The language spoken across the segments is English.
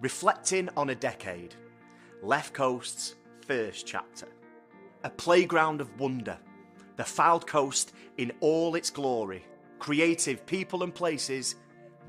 Reflecting on a decade, LeftCoast's first chapter. A playground of wonder, the Fylde Coast in all its glory, creative people and places,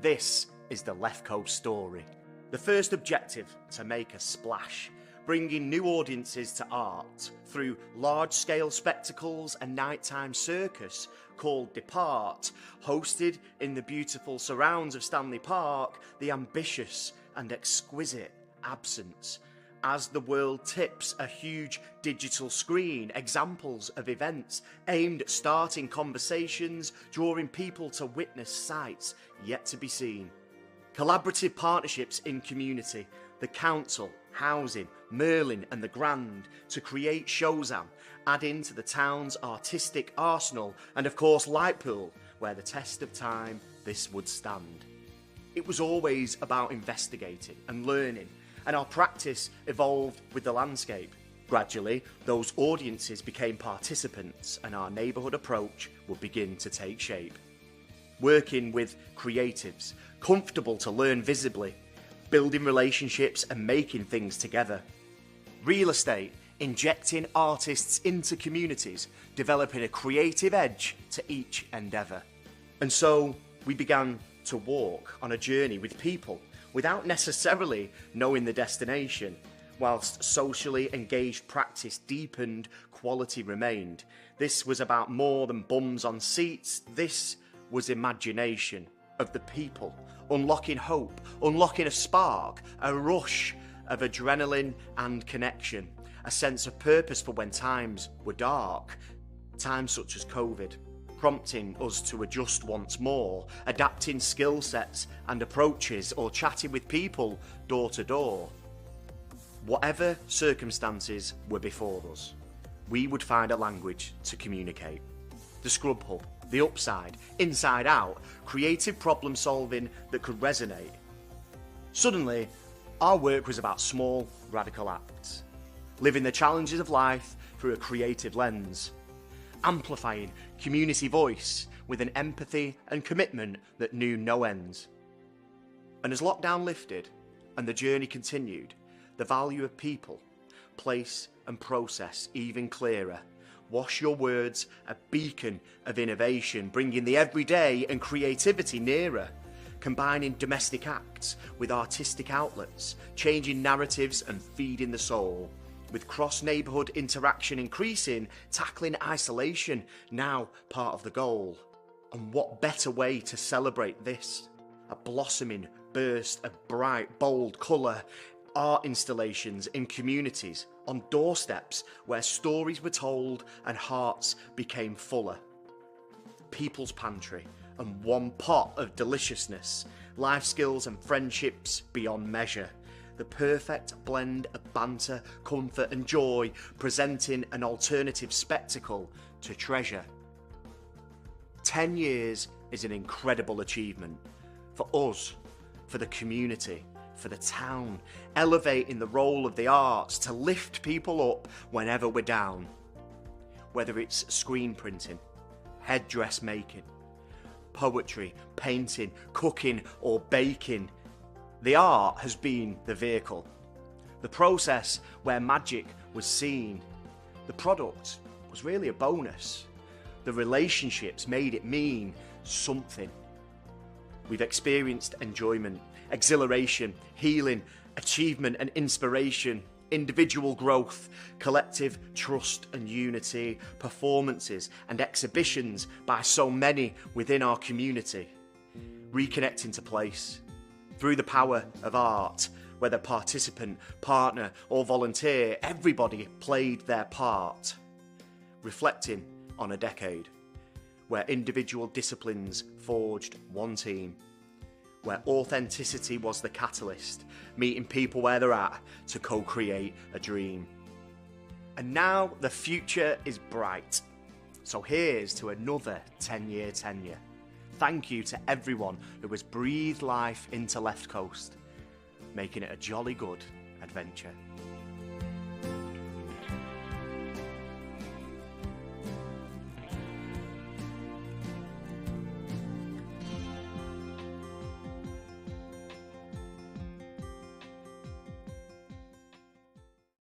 this is the LeftCoast story. The first objective, to make a splash, bringing new audiences to art through large-scale spectacles and nighttime circus called Depart, hosted in the beautiful surrounds of Stanley Park, the ambitious and exquisite Absence. As the world tips a huge digital screen, examples of events aimed at starting conversations, drawing people to witness sights yet to be seen. Collaborative partnerships in community, the council, housing, Merlin and the Grand to create Showzam, adding to the town's artistic arsenal, and of course Lightpool, where the test of time this would stand. It was always about investigating and learning, and our practice evolved with the landscape. Gradually, those audiences became participants and our neighbourhood approach would begin to take shape. Working with creatives, comfortable to learn visibly, building relationships and making things together. Real estate, injecting artists into communities, developing a creative edge to each endeavour. And so we began to walk on a journey with people without necessarily knowing the destination. Whilst socially engaged practice deepened, quality remained. This was about more than bums on seats. This was imagination of the people, unlocking hope, unlocking a spark, a rush of adrenaline and connection, a sense of purpose for when times were dark, times such as COVID, prompting us to adjust once more, adapting skill sets and approaches, or chatting with people door to door. Whatever circumstances were before us, we would find a language to communicate. The Scrub Hub, the Upside, Inside Out, creative problem solving that could resonate. Suddenly, our work was about small, radical acts, living the challenges of life through a creative lens, amplifying community voice with an empathy and commitment that knew no ends. And as lockdown lifted and the journey continued, the value of people, place and process even clearer. Wash your words, a beacon of innovation, bringing the everyday and creativity nearer, combining domestic acts with artistic outlets, changing narratives and feeding the soul. With cross-neighbourhood interaction increasing, tackling isolation now part of the goal. And what better way to celebrate this? A blossoming burst of bright, bold colour, art installations in communities, on doorsteps where stories were told and hearts became fuller. People's pantry and one pot of deliciousness, life skills and friendships beyond measure. The perfect blend of banter, comfort and joy, presenting an alternative spectacle to treasure. 10 years is an incredible achievement for us, for the community, for the town, elevating the role of the arts to lift people up whenever we're down. Whether it's screen printing, headdress making, poetry, painting, cooking or baking, the art has been the vehicle. The process where magic was seen. The product was really a bonus. The relationships made it mean something. We've experienced enjoyment, exhilaration, healing, achievement and inspiration, individual growth, collective trust and unity, performances and exhibitions by so many within our community. Reconnecting to place. Through the power of art, whether participant, partner or volunteer, everybody played their part. Reflecting on a decade, where individual disciplines forged one team, where authenticity was the catalyst, meeting people where they're at to co-create a dream. And now the future is bright. So here's to another 10-year tenure. Thank you to everyone who has breathed life into LeftCoast, making it a jolly good adventure.